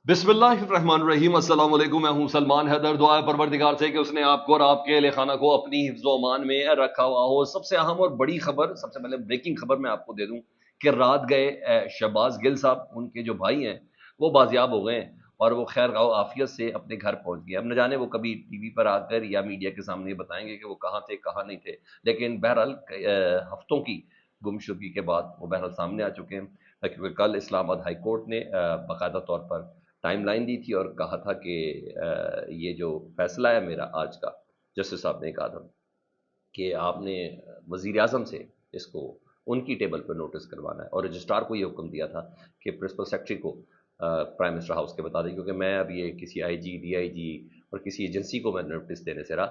बिस्मिल्लाहिर्रहमानिर्रहीम। अस्सलाम वालेकुम। मैं हूं सलमान हैदर। दुआ है परवरदिगार से कि उसने आपको और आपके अहले खाना को अपनी हिफ्ज़ व अमान में रखा हुआ हो। सबसे अहम और बड़ी खबर, सबसे पहले ब्रेकिंग खबर मैं आपको दे दूं कि रात गए शहबाज गिल साहब, उनके जो भाई हैं वो बाजियाब हो गए हैं और वो खैर आफियत से अपने घर पहुंच गए। अब न जाने वो कभी टीवी पर आकर या मीडिया के सामने ये बताएंगे कि वो कहाँ थे कहाँ नहीं थे, लेकिन बहरहाल हफ्तों की गुमशुदगी के बाद वो बहरहाल सामने आ चुके हैं। क्योंकि कल इस्लामाबाद हाई कोर्ट ने बाकायदा तौर पर टाइम लाइन दी थी और कहा था कि ये जो फैसला है मेरा आज का, जस्टिस साहब ने कहा था कि आपने वजीर आजम से इसको उनकी टेबल पर नोटिस करवाना है, और रजिस्ट्रार को ये हुक्म दिया था कि प्रिंसिपल सेक्रेटरी को प्राइम मिनिस्टर हाउस के बता दें, क्योंकि मैं अब ये किसी आईजी डीआईजी और किसी एजेंसी को मैं नोटिस देने से रहा।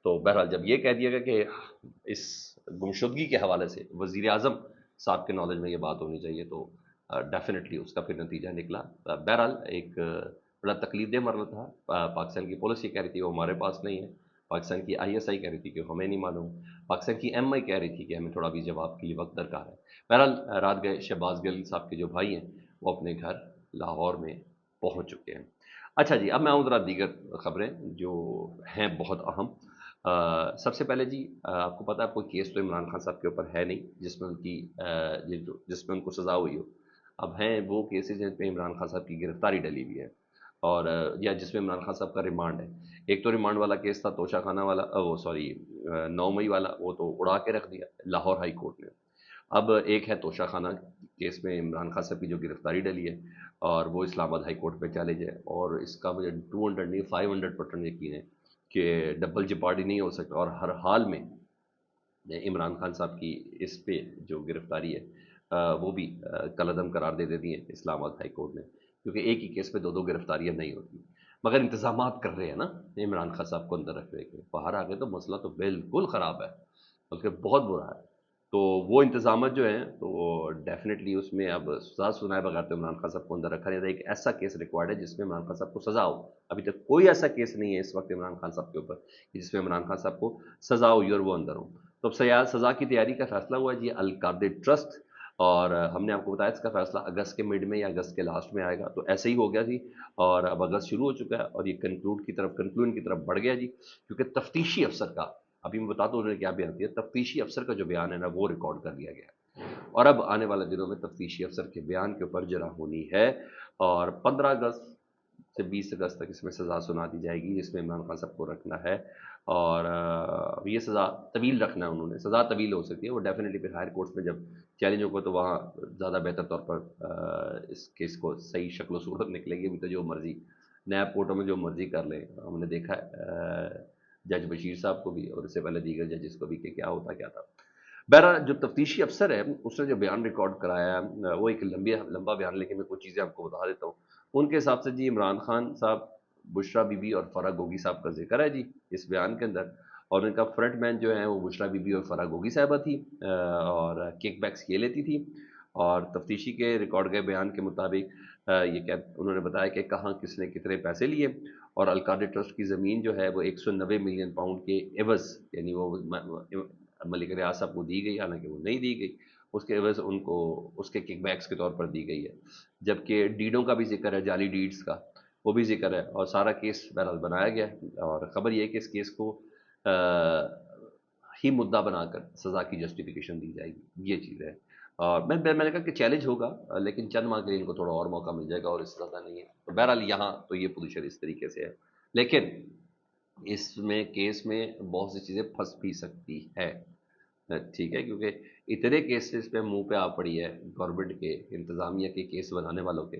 तो बहरहाल जब ये कह दिया गया कि इस गुमशुदगी के हवाले से वजीर आजम साहब के नॉलेज में ये बात होनी चाहिए, तो डेफिनेटली उसका फिर नतीजा निकला। बहरहाल एक बड़ा तकलीफदेह मरला था। पाकिस्तान की पुलिस ये कह रही थी वो हमारे पास नहीं है, पाकिस्तान की आईएसआई कह रही थी कि हमें नहीं मालूम, पाकिस्तान की एमआई कह रही थी कि हमें थोड़ा भी जवाब के लिए वक्त दरकार है। बहरहाल रात गए शहबाज गिल साहब के जो भाई हैं वो अपने घर लाहौर में पहुंच चुके हैं। अच्छा जी, अब मैं आऊँ ज़रा दीगर खबरें जो हैं बहुत अहम। सबसे पहले जी, आपको पता है कोई केस तो इमरान खान साहब के ऊपर है नहीं जिसमें उनकी जिसमें उनको सज़ा हुई हो। अब हैं वो केसेस जिन पे इमरान खान साहब की गिरफ्तारी डली हुई है, और या जिसमें इमरान खान साहब का रिमांड है। एक तो रिमांड वाला केस था तोशा खाना वाला, वो सॉरी 9 मई वाला, वो तो उड़ा के रख दिया लाहौर हाई कोर्ट ने। अब एक है तोशा खाना केस में इमरान खान साहब की जो गिरफ्तारी डली है, और वो इस्लामाबाद हाई कोर्ट पे चैलेंज है, और इसका मुझे 200 नहीं 500% यकीन है कि डबल जिपार्डी नहीं हो सकता, और हर हाल में इमरान खान साहब की इस पे जो गिरफ्तारी है वो भी कलअदम करार दे देती है इस्लामाबाद हाई कोर्ट ने, क्योंकि एक ही केस में दो दो गिरफ्तारियां नहीं होती। मगर इंतजामात कर रहे हैं ना इमरान खान साहब को अंदर रखने के, बाहर आ गए तो मसला तो बिल्कुल ख़राब है, बल्कि बहुत बुरा है। तो वो इंतजाम जो हैं तो डेफिनेटली उसमें अब सजा सुनाए बगैर तो इमरान खान साहब को अंदर रखा नहीं था। एक ऐसा केस रिक्वायर्ड है जिसमें इमरान खान साहब को सजा हो। अभी तक कोई ऐसा केस नहीं है इस वक्त इमरान खान साहब के ऊपर कि जिसमें इमरान खान साहब को सजा हुई और वो अंदर हो। तो अब सजा की तैयारी का फैसला हुआ है जी अल कायदा ट्रस्ट, और हमने आपको बताया इसका फैसला अगस्त के मिड में या अगस्त के लास्ट में आएगा, तो ऐसे ही हो गया जी। और अब अगस्त शुरू हो चुका है और ये कंक्लूजन की तरफ बढ़ गया जी, क्योंकि तफ्तीशी अफसर का, अभी मैं बताता हूँ उन्होंने क्या बयान दिया। तफ्तीशी अफसर का जो बयान है ना वो रिकॉर्ड कर लिया गया है, और अब आने वाले दिनों में तफ्तीशी अफसर के बयान के ऊपर जरा होनी है, और 15 अगस्त से 20 अगस्त तक इसमें सज़ा सुना दी जाएगी जिसमें इमरान खान साहब को रखना है। और ये सज़ा तवील रखना है उन्होंने, सज़ा तवील हो सकती है, वो डेफिनेटली फिर हायर कोर्ट्स में जब चैलेंज होगा तो वहाँ ज़्यादा बेहतर तौर पर इस केस को सही शक्ल सूरत निकलेगी। अभी तो जो मर्जी नैब कोर्टों में जो मर्जी कर ले, हमने देखा है जज बशीर साहब को भी और इससे पहले दीगर जजेस को भी कि क्या होता क्या था। बहरहाल जो तफ्तीशी अफसर है उसने जो बयान रिकॉर्ड कराया है वो एक लंबा बयान, लेकिन मैं कुछ चीज़ें आपको बता देता हूँ। उनके हिसाब से जी इमरान खान साहब, बुशरा बीबी और फराह गोगी साहब का जिक्र है जी इस बयान के अंदर, और उनका फ्रंट मैन जो है वो बुशरा बीबी और फराह गोगी साहबा थी, और किक बैक्स ये लेती थी। और तफ्तीशी के रिकॉर्ड गए बयान के मुताबिक ये क्या उन्होंने बताया कि कहाँ किसने कितने पैसे लिए, और अलकादे ट्रस्ट की ज़मीन जो है वो 190 मिलियन पाउंड के एवज, यानी वो मलिक रियाज साहब को दी गई, हालांकि वो नहीं दी गई, उसके एवज उनको उसके किकबैक्स के तौर पर दी गई है। जबकि डीडों का भी जिक्र है, जाली डीड्स का वो भी जिक्र है, और सारा केस बहरहाल बनाया गया है। और ख़बर यह है कि इस केस को ही मुद्दा बनाकर सज़ा की जस्टिफिकेशन दी जाएगी, ये चीज़ है। और मैंने कहा कि चैलेंज होगा, लेकिन चंद माह के लिए इनको थोड़ा और मौका मिल जाएगा, और इससे ज़्यादा नहीं है। तो बहरहाल यहाँ तो ये पोजीशन इस तरीके से है, लेकिन इसमें केस में बहुत सी चीज़ें फंस भी सकती है। ठीक है, क्योंकि इतने केसेस पे मुंह पे आ पड़ी है गवर्नमेंट के, इंतजामिया के, केस बनाने वालों के,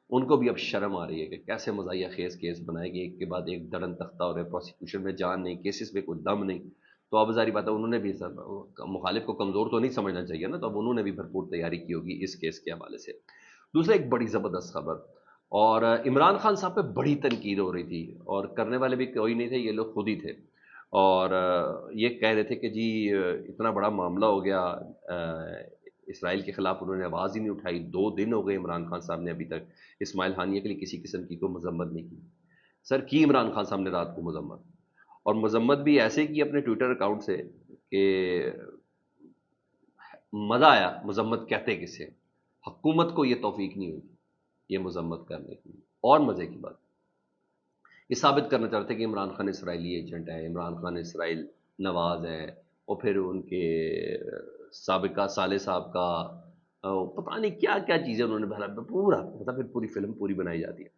उनको भी अब शर्म आ रही है कि कैसे मज़ाहिया खेज केस बनाएंगे, एक के बाद एक दरन तख्ता हो रहे, प्रोसिक्यूशन में जान नहीं, केसेस में कोई दम नहीं। तो अब जारी बात है उन्होंने भी मुखालिफ को कमज़ोर तो नहीं समझना चाहिए ना, तो अब उन्होंने भी भरपूर तैयारी की होगी इस केस के हवाले से। दूसरा एक बड़ी ज़बरदस्त खबर, और इमरान खान साहब पे बड़ी तनकीद हो रही थी, और करने वाले भी कोई नहीं थे, ये लोग खुद ही थे। और ये कह रहे थे कि जी इतना बड़ा मामला हो गया, इसराइल के ख़िलाफ़ उन्होंने आवाज़ ही नहीं उठाई, 2 दिन हो गए इमरान खान साहब ने अभी तक इस्माइल हानिया के लिए किसी किस्म की कोई मजम्मत नहीं की। सर की इमरान खान साहब ने रात को मजम्मत, और मजम्मत भी ऐसे की अपने ट्विटर अकाउंट से कि मज़ा आया। मजम्मत कहते किसे, हुकूमत को ये तौफीक नहीं हुई, یہ مذمت کرنے کی. اور مزے کی بات یہ ثابت کرنا چاہتے کہ عمران خان اسرائیلی ایجنٹ ہے، عمران خان اسرائیل نواز ہے، اور پھر ان کے سابقہ صالح صاحب کا پتہ نہیں کیا کیا چیزیں انہوں نے بنا پورا، مطلب پھر پوری فلم پوری بنائی جاتی ہے.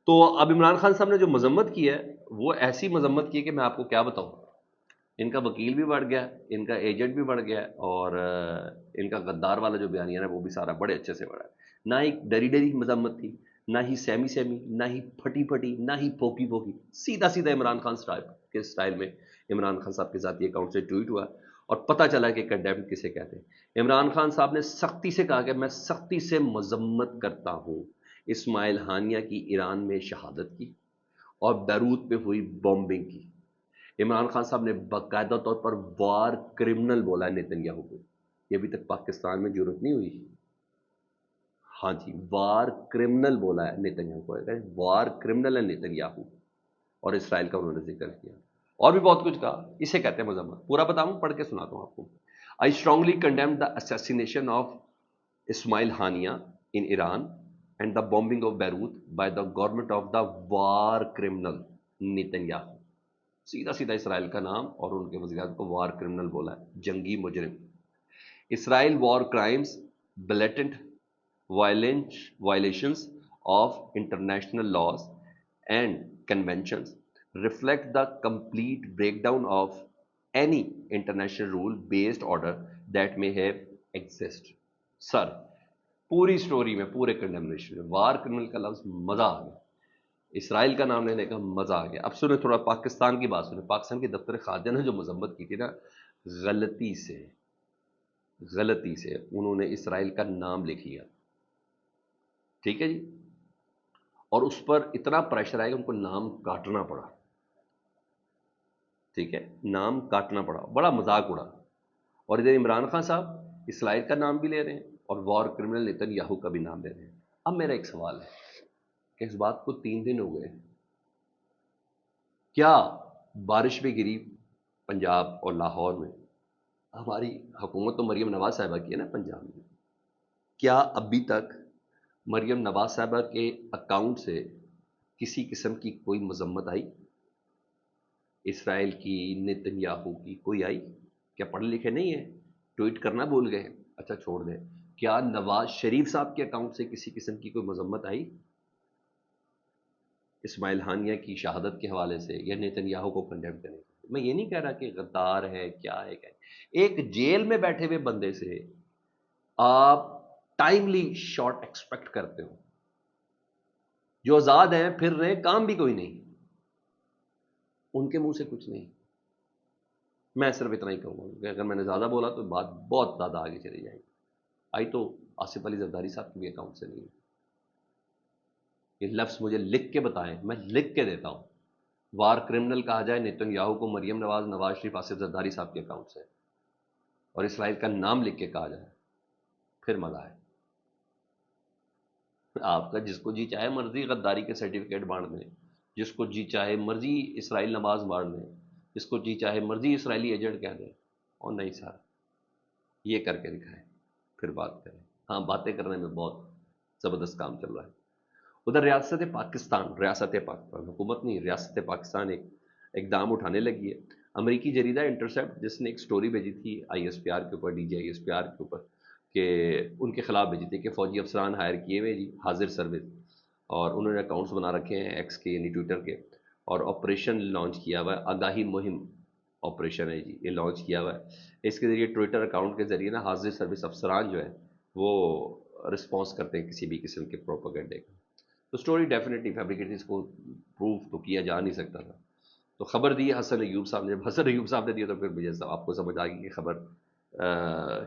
تو اب عمران خان صاحب نے جو مذمت کی ہے وہ ایسی مذمت کی ہے کہ میں آپ کو کیا بتاؤں. ان کا وکیل بھی بڑھ گیا، ان کا ایجنٹ بھی بڑھ گیا، اور ان کا غدار والا جو بیانیہ ہے وہ بھی سارا بڑے اچھے سے بڑھا ہے. نہ ہی ڈری ڈری مذمت تھی، نہ ہی سیمی سیمی، نہ ہی پھٹی پھٹی، نہ ہی پھوکی پھوکی، سیدھا سیدھا عمران خان کے سٹائل میں عمران خان صاحب کے ذاتی اکاؤنٹ سے ٹویٹ ہوا، اور پتہ چلا کہ کنڈیم کسے کہتے ہیں. عمران خان صاحب نے سختی سے کہا کہ میں سختی سے مذمت کرتا ہوں اسماعیل ہانیہ کی ایران میں شہادت کی اور بیروت پہ ہوئی بومبنگ کی. عمران خان صاحب نے باقاعدہ طور پر وار کرمنل بولا ہے نیتن یاہو کو. یہ ابھی تک پاکستان میں جرت نہیں ہوئی. ہاں جی، وار کرمنل بولا ہے نیتن یاہو کو، وار کرمنل ہے نیتن یاہو، اور اسرائیل کا انہوں نے ذکر کیا. اور بھی بہت کچھ کہا. اسے کہتے ہیں مذمت. پورا بتاؤں، پڑھ کے سناتا ہوں آپ کو. I strongly condemn the assassination of Ismail Haniyeh in Iran and the bombing of Beirut by the government of the war criminal Netanyahu. سیدھا سیدھا اسرائیل کا نام اور ان کے وزیر اعظم کو وار کرمنل بولا ہے، جنگی مجرم. Israel war crimes blatant violations of international laws and conventions reflect the complete breakdown of any international rule based order that may have exist. سر پوری سٹوری میں، پورے کنڈمنیشن میں وار کرمنل کا لفظ مزہ آ گیا، اسرائیل کا نام لینے کا مزہ آ گیا. اب سنیں تھوڑا پاکستان کی بات سنیں. پاکستان کے دفتر خارجہ نے جو مذمت کی تھی نا، غلطی سے انہوں نے اسرائیل کا نام لکھ لیا. ٹھیک ہے جی، اور اس پر اتنا پریشر آئے کہ ان کو نام کاٹنا پڑا. ٹھیک ہے، نام کاٹنا پڑا، بڑا مذاق اڑا. اور ادھر عمران خان صاحب اسرائیل کا نام بھی لے رہے ہیں اور وار کرمنل نیتن یاہو کا بھی نام لے رہے ہیں. اب میرا ایک سوال ہے کہ اس بات کو 3 دن ہو گئے، کیا بارش بھی گری پنجاب اور لاہور میں؟ ہماری حکومت تو مریم نواز صاحبہ کی ہے نا پنجاب میں. کیا ابھی تک مریم نواز صاحبہ کے اکاؤنٹ سے کسی قسم کی کوئی مذمت آئی؟ اسرائیل کی، نیتن یاہو کی کوئی آئی؟ کیا پڑھے لکھے نہیں ہیں؟ ٹویٹ کرنا بھول گئے؟ اچھا چھوڑ دیں. کیا نواز شریف صاحب کے اکاؤنٹ سے کسی قسم کی کوئی مذمت آئی اسماعیل ہانیہ کی شہادت کے حوالے سے یا نیتن یاہو کو کنڈیم کرنے کے؟ میں یہ نہیں کہہ رہا کہ غدار ہے کیا ہے کیا ہے. ایک جیل میں بیٹھے ہوئے بندے سے آپ ٹائملی شاٹ ایکسپیکٹ کرتے ہو، جو آزاد ہیں پھر رہے، کام بھی کوئی نہیں، ان کے منہ سے کچھ نہیں. میں صرف اتنا ہی کہوں گا کہ اگر میں نے زیادہ بولا تو بات بہت زیادہ آگے چلی جائے گی. آئی تو آصف علی زرداری صاحب کے بھی اکاؤنٹ سے نہیں ہے. یہ لفظ مجھے لکھ کے بتائیں، میں لکھ کے دیتا ہوں. وار کرمنل کہا جائے نیتن یاہو کو مریم نواز، نواز شریف، آصف زرداری صاحب کے اکاؤنٹ سے، اور اسرائیل کا نام لکھ کے کہا جائے، پھر مزہ ہے. آپ کا جس کو جی چاہے مرضی غداری کے سرٹیفکیٹ بانٹ دیں، جس کو جی چاہے مرضی اسرائیل نواز مار دیں، جس کو جی چاہے مرضی اسرائیلی ایجنٹ کہہ دیں. اور نہیں سر، یہ کر کے دکھائیں پھر بات کریں. ہاں، باتیں کرنے میں بہت زبردست کام چل رہا ہے. ادھر ریاست پاکستان حکومت نہیں، ریاست پاکستان ایک اقدام اٹھانے لگی ہے. امریکی جریدہ انٹرسیپٹ جس نے ایک سٹوری بھیجی تھی آئی ایس پی آر کے اوپر، D G I S P R کے اوپر، کہ ان کے خلاف بھیجی تھی کہ فوجی افسران ہائر کیے ہوئے جی، حاضر سروس، اور انہوں نے اکاؤنٹس بنا رکھے ہیں ایکس کے یعنی ٹویٹر کے، اور آپریشن لانچ کیا ہوا ہے، آگاہی مہم آپریشن ہے جی، یہ لانچ کیا ہوا ہے. اس کے ذریعے ٹویٹر اکاؤنٹ کے ذریعے نا حاضر سروس افسران جو ہیں وہ رسپانس کرتے ہیں کسی بھی قسم کے پروپیگنڈے کا. تو سٹوری ڈیفینیٹلی فیبریکیٹ، اس کو پروف تو کیا جا نہیں سکتا تھا. تو خبر دی حسن ایوب صاحب نے. جب حسن ایوب صاحب نے دیا تو پھر مجھے آپ کو سمجھ آ گئی کہ خبر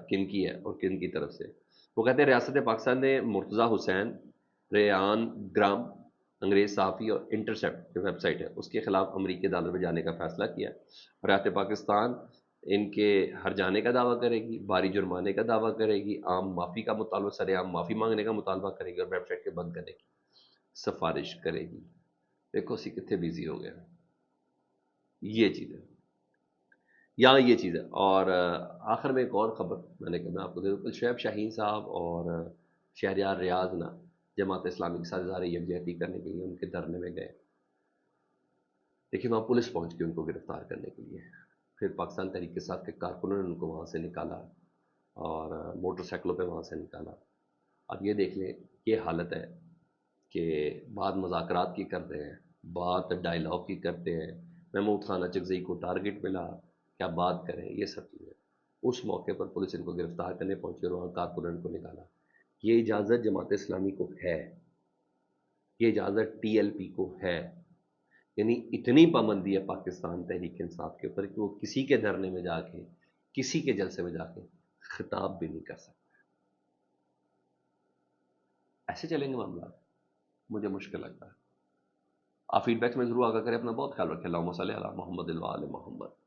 کن کی ہے اور کن کی طرف سے. وہ کہتے ہیں ریاست پاکستان نے مرتضیٰ حسین ریان گرام، انگریز صحافی، اور انٹرسیپٹ جو ویب سائٹ ہے اس کے خلاف امریکی عدالت میں جانے کا فیصلہ کیا. ریاست پاکستان ان کے ہر جانے کا دعویٰ کرے گی، بھاری جرمانے کا دعویٰ کرے گی، عام معافی کا مطالبہ، سر عام معافی مانگنے کا مطالبہ کرے گی، اور ویب سائٹ کے بند کرنے کی سفارش کرے گی. دیکھو اسی کتنے بیزی ہو گیا. یہ چیز ہے، یہاں یہ چیز ہے. اور آخر میں ایک اور خبر میں نے کہا میں آپ کو دے دوں. شعیب شاہین صاحب اور شہریار ریاض نا جماعت اسلامی کے ساتھ اظہار یکجہتی کرنے کے لیے ان کے دھرنے میں گئے. دیکھیے وہاں پولیس پہنچ گئی ان کو گرفتار کرنے کے لیے. پھر پاکستان تحریک انصاف کے کارکنوں نے ان کو وہاں سے نکالا اور موٹر سائیکلوں پہ وہاں سے نکالا. اب یہ دیکھ لیں یہ حالت ہے کہ بات مذاکرات کی کرتے ہیں، بات ڈائیلاگ کی کرتے ہیں. محمود خان اچکزئی کو ٹارگٹ ملا، کیا بات کریں، یہ سب چیزیں. اس موقع پر پولیس ان کو گرفتار کرنے پہنچی اور وہاں کارکنوں کو نکالا. یہ اجازت جماعت اسلامی کو ہے، یہ اجازت ٹی ایل پی کو ہے. یعنی اتنی پابندی ہے پاکستان تحریک انصاف کے اوپر کہ وہ کسی کے دھرنے میں جا کے، کسی کے جلسے میں جا کے خطاب بھی نہیں کر سکتے. ایسے چلیں گے معاملات؟ مجھے مشکل لگتا ہے. آپ فیڈ بیکس میں ضرور آگاہ کریں. اپنا بہت خیال رکھیں. اللہم صلی علی محمد و آل محمد.